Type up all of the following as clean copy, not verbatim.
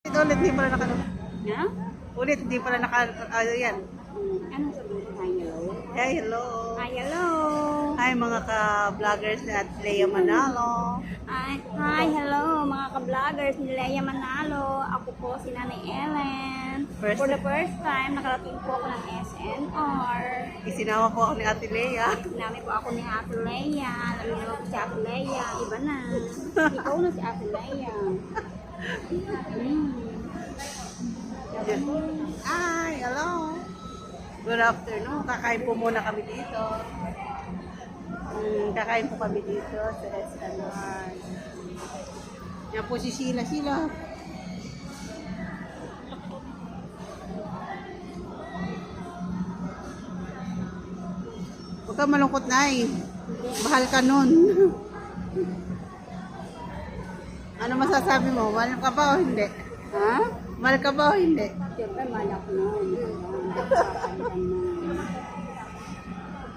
Ulit, hindi pala naka... Ha? Ulit, hindi pala naka... yan. Anong sabihin? Hi, hello? Hey, hello. Hi, hello? Hi, mga ka-vloggers ni Ate Lea Manalo. Hi, hello mga ka-vloggers ni Lea Manalo. Ako po si Nanay Ellen. For the first time, nakarating po ako ng SNR. Isinama po ako ni Ate Lea. Sinami po ako ni Ate Lea. Alam niyo naman po si Ate Lea. Iba na. Ikaw na si Ate Lea. Hi, hello. Good afternoon. Kakain po muna kami dito. Kakain po kami dito sa SNR. Yan po si Sheila. Sheila. Huwag ka malungkot na eh. Mahal ka nun. Ano masasabi mo? Mahal ka ba o hindi? Ha? Mahal ka ba o hindi? Siyempre, malak na.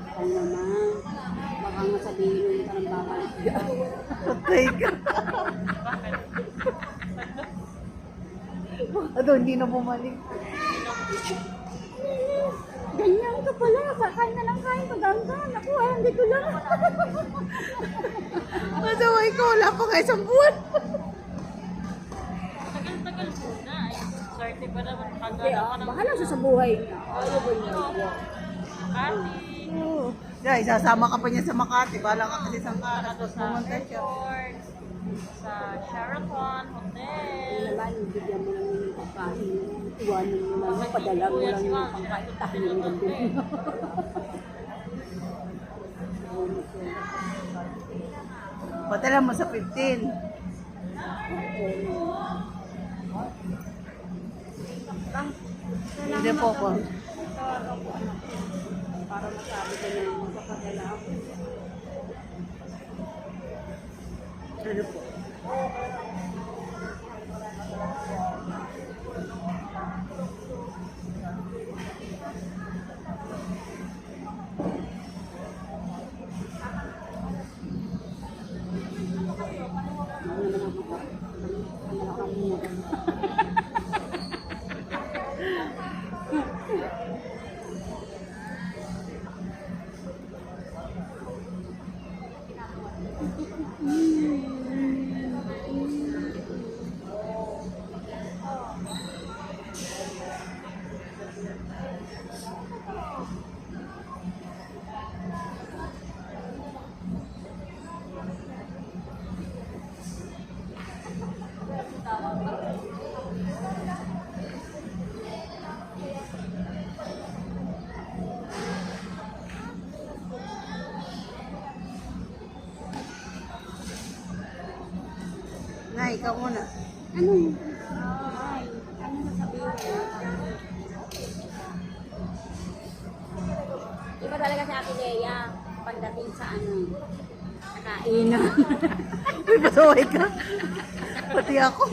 Ikaw naman. Baka nga sabihin mo ka ng babalik. Patay ka. Ano, hindi na bumalik. Ganyan ka pala. Kain na lang kain. Magandang. Ako, dito lang. Masaway ko, wala pa nga isang buwan. Tagal-tagal muna. Swerte pa naman. Kaya, bahala siya sa buhay niya. Ayaw ba niya? Makati. Yeah, isasama ka pa niya sa Makati. Bala ka kasi sa Makati. Tapos pumunta siya. Resort. Sa Sheraton Hotel. Naman, bigyan mo lang yung pagkain. Iwanan mo lang. Padala mo lang yung pagkain. Takin mo lang din. Padala mo sa 15. Hindi po po. Para masabi ko na magpapadala ako. Ano po? Na, ikaw muna. Ano? Ay, ano sasabihin? Iba talaga si Ate Lea pagdating sa sa kainan. Uy, pasaway ka. Pati ako.